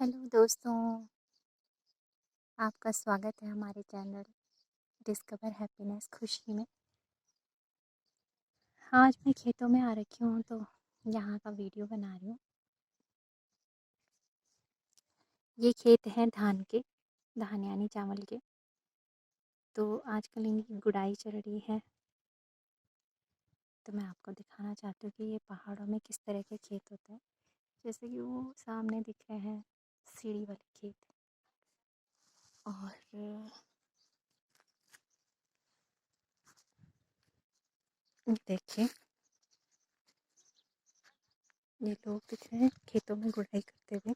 Hello दोस्तों, आपका स्वागत है हमारे चैनल डिस्कवर हैप्पीनेस खुशी में। आज मैं खेतों में आ रखी हूँ तो यहाँ का वीडियो बना रही हूँ। ये खेत हैं धान के, धान यानी चावल के। तो आजकल इनकी गुड़ाई चल रही है, तो मैं आपको दिखाना चाहती हूँ कि ये पहाड़ों में किस तरह के खेत होते हैं। जैसे कि वो सामने दिख रहे हैं सीढ़ी वाले खेत, और देखिए ये लोग दिख रहे हैं खेतों में गुड़ाई करते हुए।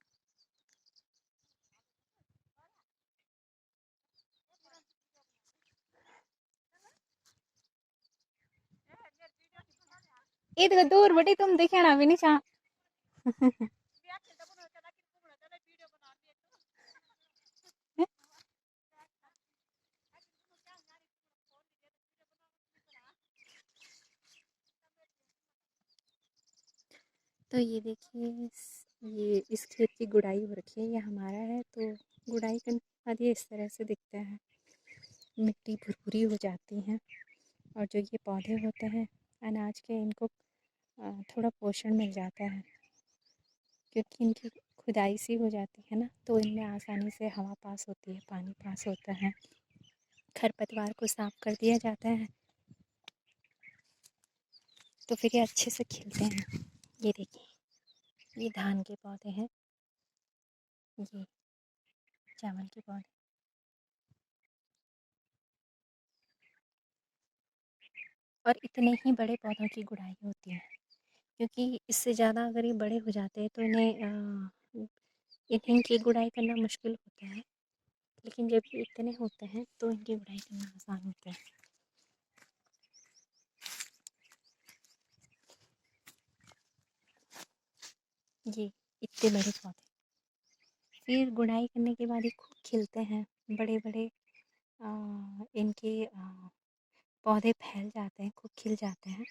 ये दूर बड़ी तुम दिखाना भी नहीं चाह। तो ये देखिए ये इस खेत की गुड़ाई हो रखी है, ये हमारा है। तो गुड़ाई करने के बाद ये इस तरह से दिखते हैं, मिट्टी भुरभुरी हो जाती है। और जो ये पौधे होते हैं अनाज के, इनको थोड़ा पोषण मिल जाता है, क्योंकि इनकी खुदाई सी हो जाती है ना, तो इनमें आसानी से हवा पास होती है, पानी पास होता है, खरपतवार को साफ कर दिया जाता है, तो फिर ये अच्छे से खिलते हैं। ये देखिए ये धान के पौधे हैं, ये चावल के पौधे। और इतने ही बड़े पौधों की गुड़ाई होती है, क्योंकि इससे ज़्यादा अगर ये बड़े हो जाते हैं तो इन्हीं की गुड़ाई करना मुश्किल होता है। लेकिन जब ये इतने होते हैं तो इनकी गुड़ाई करना आसान होता है। ये इतने बड़े पौधे फिर गुड़ाई करने के बाद ये खूब खिलते हैं, बड़े बड़े इनके पौधे फैल जाते हैं, खूब खिल जाते हैं,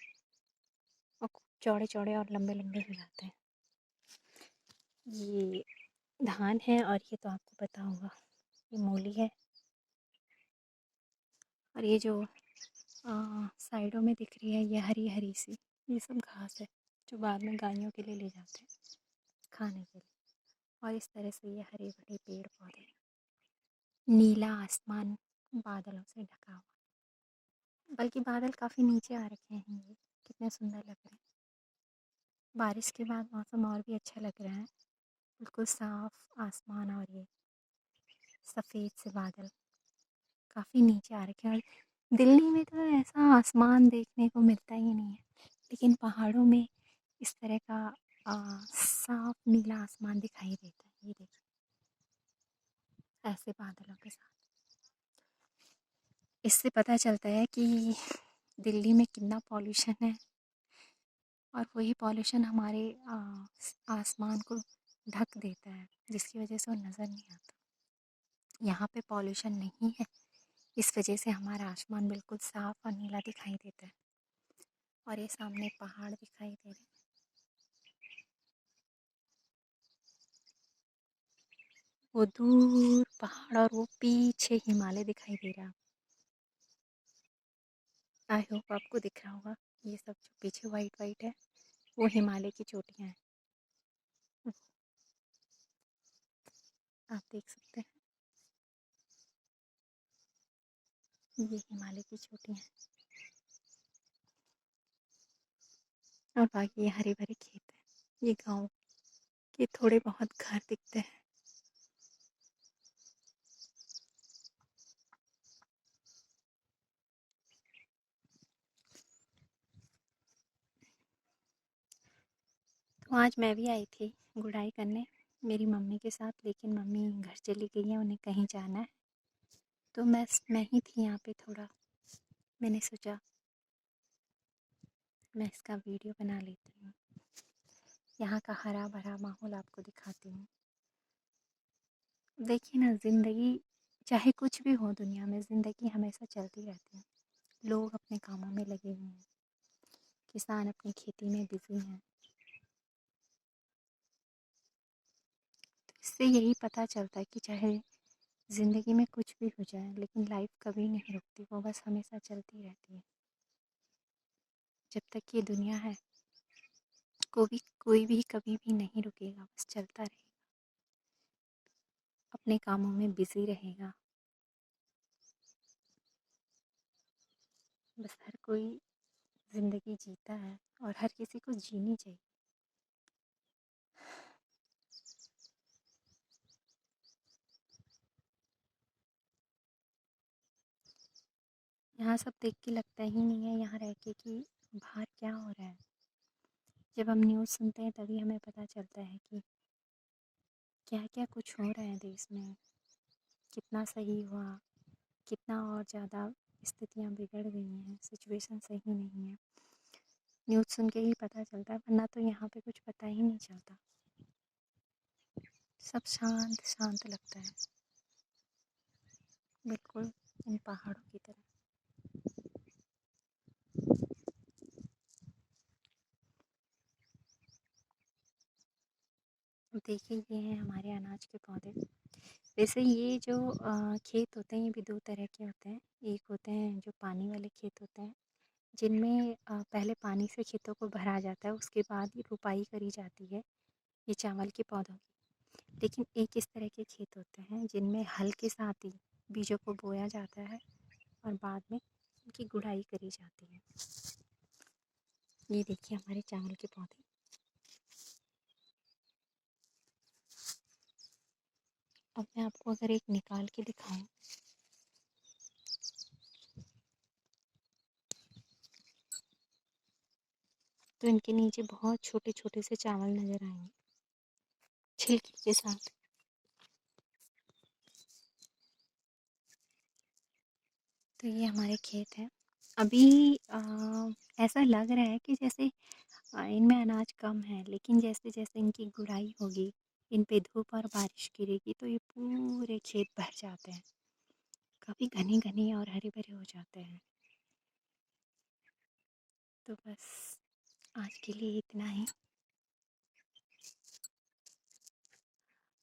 और खूब चौड़े चौड़े और लंबे लंबे हो जाते हैं। ये धान है, और ये तो आपको पता होगा ये मूली है। और ये जो साइडों में दिख रही है ये हरी हरी सी, ये सब घास है जो बाद में गायों के लिए ले जाते हैं खाने के लिए। और इस तरह से ये हरे भरे पेड़ पौधे, नीला आसमान बादलों से ढका हुआ, बल्कि बादल काफ़ी नीचे आ रखे हैं। ये कितने सुंदर लग रहे हैं। बारिश के बाद मौसम और भी अच्छा लग रहा है, बिल्कुल साफ आसमान, और ये सफ़ेद से बादल काफ़ी नीचे आ रखे हैं। और दिल्ली में तो ऐसा आसमान देखने को मिलता ही नहीं है, लेकिन पहाड़ों में इस तरह का साफ नीला आसमान दिखाई देता है। ये देखिए ऐसे बादलों के साथ, इससे पता चलता है कि दिल्ली में कितना पॉल्यूशन है, और वही पॉल्यूशन हमारे आसमान को ढक देता है, जिसकी वजह से वो नज़र नहीं आता। यहाँ पे पॉल्यूशन नहीं है, इस वजह से हमारा आसमान बिल्कुल साफ़ और नीला दिखाई देता है। और ये सामने पहाड़ दिखाई दे रहे हैं, वो दूर पहाड़ और वो पीछे हिमालय दिखाई दे रहा है। आई होप आपको दिख रहा होगा, ये सब जो पीछे वाइट वाइट है वो हिमालय की चोटियाँ हैं। आप देख सकते हैं ये हिमालय की चोटियाँ हैं, और बाकी ये हरे भरे खेत हैं। ये गांव के थोड़े बहुत घर दिखते हैं। तो आज मैं भी आई थी गुड़ाई करने मेरी मम्मी के साथ, लेकिन मम्मी घर चली गई है, उन्हें कहीं जाना है। तो मैं ही थी यहाँ पे थोड़ा, मैंने सोचा मैं इसका वीडियो बना लेती हूँ, यहाँ का हरा भरा माहौल आपको दिखाती हूँ। देखिए ना, ज़िंदगी चाहे कुछ भी हो दुनिया में, ज़िंदगी हमेशा चलती रहती है। लोग अपने कामों में लगे हुए हैं, किसान अपनी खेती में बिज़ी हैं। तो इस इससे यही पता चलता है कि चाहे ज़िंदगी में कुछ भी हो जाए लेकिन लाइफ कभी नहीं रुकती, वो बस हमेशा चलती रहती है। जब तक ये दुनिया है कोई भी कभी भी नहीं रुकेगा, बस चलता रहेगा, अपने कामों में बिज़ी रहेगा। बस हर कोई ज़िंदगी जीता है और हर किसी को जीनी चाहिए। यहाँ सब देख के लगता ही नहीं है यहाँ रह के कि बाहर क्या हो रहा है। जब हम न्यूज़ सुनते हैं तभी हमें पता चलता है कि क्या क्या कुछ हो रहा है देश में, कितना सही हुआ, कितना और ज़्यादा स्थितियाँ बिगड़ गई हैं, सिचुएशन सही नहीं है। न्यूज़ सुन के ही पता चलता है, वरना तो यहाँ पे कुछ पता ही नहीं चलता। सब शांत शांत लगता है, बिल्कुल इन पहाड़ों की तरह। देखिए ये हैं हमारे अनाज के पौधे। वैसे ये जो खेत होते हैं ये भी दो तरह के होते हैं। एक होते हैं जो पानी वाले खेत होते हैं, जिनमें पहले पानी से खेतों को भरा जाता है, उसके बाद ही रुपाई करी जाती है ये चावल के पौधों की। लेकिन एक इस तरह के खेत होते हैं जिनमें हल के साथ ही बीजों को बोया जाता है और बाद में उनकी गुड़ाई करी जाती है। ये देखिए हमारे चावल के पौधे। अब मैं आपको अगर एक निकाल के दिखाऊं तो इनके नीचे बहुत छोटे छोटे से चावल नज़र आएंगे छिलके के साथ। तो ये हमारे खेत हैं। अभी ऐसा लग रहा है कि जैसे इनमें अनाज कम है, लेकिन जैसे जैसे इनकी गुड़ाई होगी, इन पे धूप और बारिश गिरेगी तो ये पूरे खेत भर जाते हैं, काफ़ी घने घने और हरे भरे हो जाते हैं। तो बस आज के लिए इतना ही।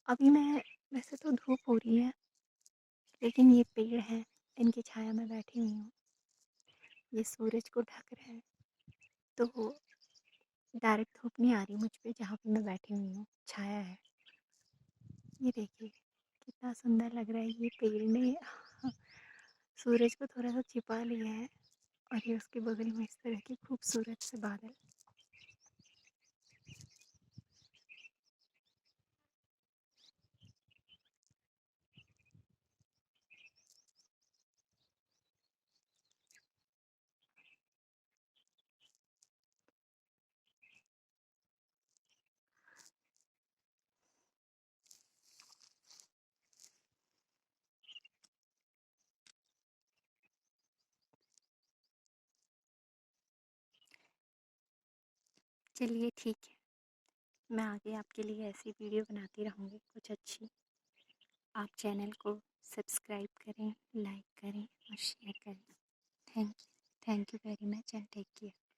अभी मैं वैसे तो धूप हो रही है, लेकिन ये पेड़ हैं, इनकी छाया में बैठी हुई हूँ। ये सूरज को ढक रहे हैं, तो डायरेक्ट धूप नहीं आ रही मुझ पे जहाँ पे मैं बैठी हुई हूँ, छाया है। ये देखिए कितना सुंदर लग रहा है, ये पेड़ ने सूरज को थोड़ा सा छिपा लिया है और ये उसके बगल में इस तरह के खूबसूरत से बादल। चलिए ठीक है, मैं आगे आपके लिए ऐसी वीडियो बनाती रहूँगी कुछ अच्छी। आप चैनल को सब्सक्राइब करें, लाइक करें और शेयर करें। Thank you very much and take care.